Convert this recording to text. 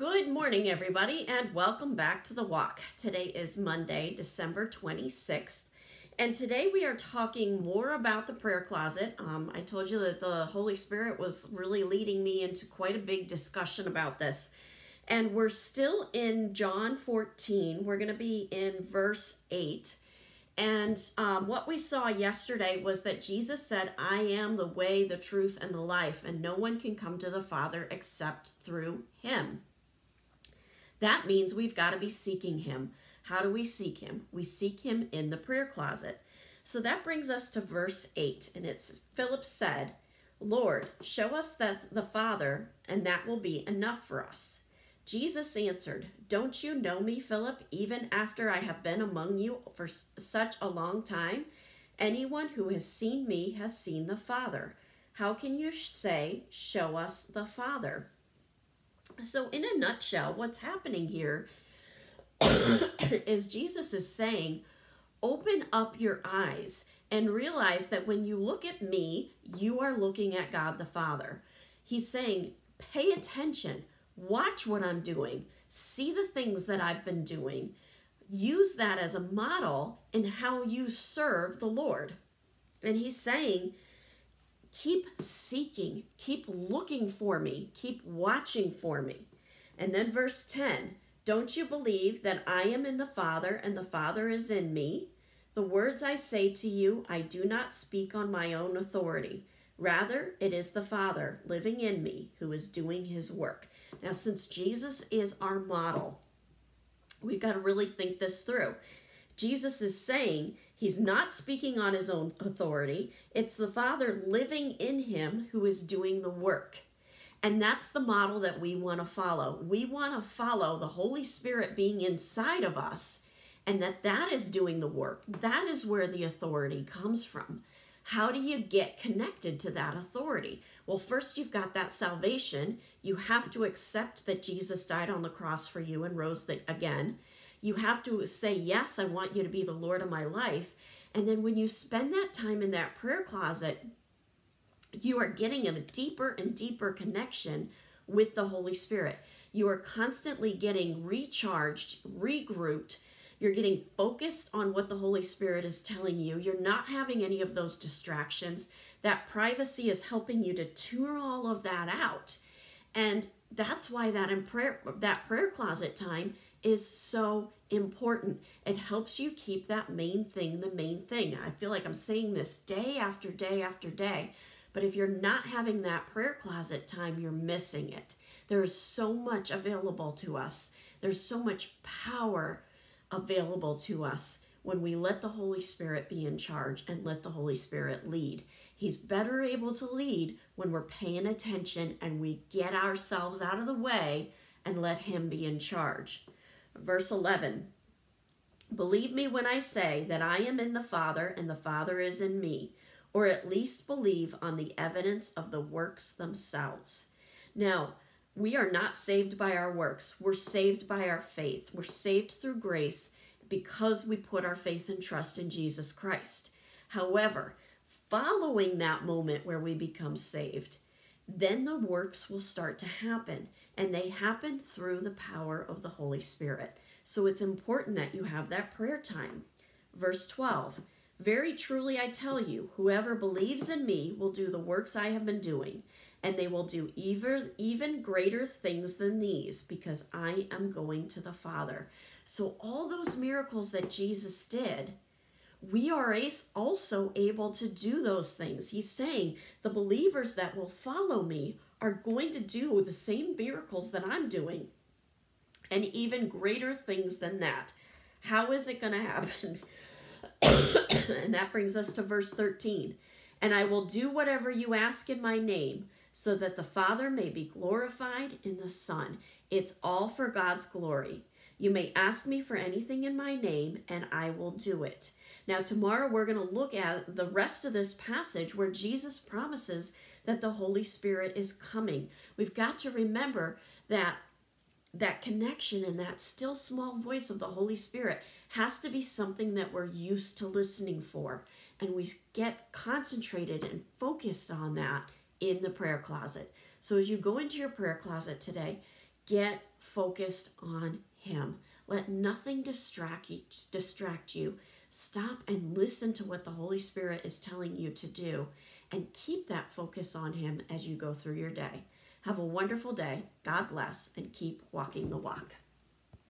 Good morning, everybody, and welcome back to The Walk. Today is Monday, December 26th, and today we are talking more about the prayer closet. I told you that the Holy Spirit was really leading me into quite a big discussion about this, and we're still in John 14. We're going to be in verse 8, and what we saw yesterday was that Jesus said, "I am the way, the truth, and the life, and no one can come to the Father except through him." That means we've got to be seeking him. How do we seek him? We seek him in the prayer closet. So that brings us to verse 8, and it's Philip said, "Lord, show us that the Father, and that will be enough for us." Jesus answered, "Don't you know me, Philip, even after I have been among you for such a long time? Anyone who has seen me has seen the Father. How can you say, 'Show us the Father'?" So in a nutshell, what's happening here is Jesus is saying, open up your eyes and realize that when you look at me, you are looking at God the Father. He's saying, pay attention, watch what I'm doing, see the things that I've been doing, use that as a model in how you serve the Lord. And he's saying, keep seeking, keep looking for me, keep watching for me. And then verse 10, "Don't you believe that I am in the Father and the Father is in me? The words I say to you, I do not speak on my own authority. Rather, it is the Father living in me who is doing his work." Now, since Jesus is our model, we've got to really think this through. Jesus is saying he's not speaking on his own authority. It's the Father living in him who is doing the work. And that's the model that we want to follow. We want to follow the Holy Spirit being inside of us, and that is doing the work. That is where the authority comes from. How do you get connected to that authority? Well, first you've got that salvation. You have to accept that Jesus died on the cross for you and rose again. You have to say, yes, I want you to be the Lord of my life. And then when you spend that time in that prayer closet, you are getting a deeper and deeper connection with the Holy Spirit. You are constantly getting recharged, regrouped. You're getting focused on what the Holy Spirit is telling you. You're not having any of those distractions. That privacy is helping you to tune all of that out. And that's why that prayer closet time is so important. It helps you keep that main thing the main thing. I feel like I'm saying this day after day after day, but if you're not having that prayer closet time, you're missing it. There's so much available to us. There's so much power available to us when we let the Holy Spirit be in charge and let the Holy Spirit lead. He's better able to lead when we're paying attention and we get ourselves out of the way and let him be in charge. Verse 11, "Believe me when I say that I am in the Father and the Father is in me, or at least believe on the evidence of the works themselves." Now, we are not saved by our works. We're saved by our faith. We're saved through grace because we put our faith and trust in Jesus Christ. However, following that moment where we become saved, then the works will start to happen, and they happen through the power of the Holy Spirit. So it's important that you have that prayer time. Verse 12, "Very truly I tell you, whoever believes in me will do the works I have been doing, and they will do even greater things than these, because I am going to the Father." So all those miracles that Jesus did, we are also able to do those things. He's saying the believers that will follow me are going to do the same miracles that I'm doing, and even greater things than that. How is it going to happen? And that brings us to verse 13. "And I will do whatever you ask in my name, so that the Father may be glorified in the Son." It's all for God's glory. "You may ask me for anything in my name, and I will do it." Now, tomorrow we're going to look at the rest of this passage where Jesus promises that the Holy Spirit is coming. We've got to remember that connection and that still small voice of the Holy Spirit has to be something that we're used to listening for. And we get concentrated and focused on that in the prayer closet. So as you go into your prayer closet today, Get focused on Him. Let nothing distract you. Stop and listen to what the Holy Spirit is telling you to do, and keep that focus on Him as you go through your day. Have a wonderful day. God bless, and keep walking the walk.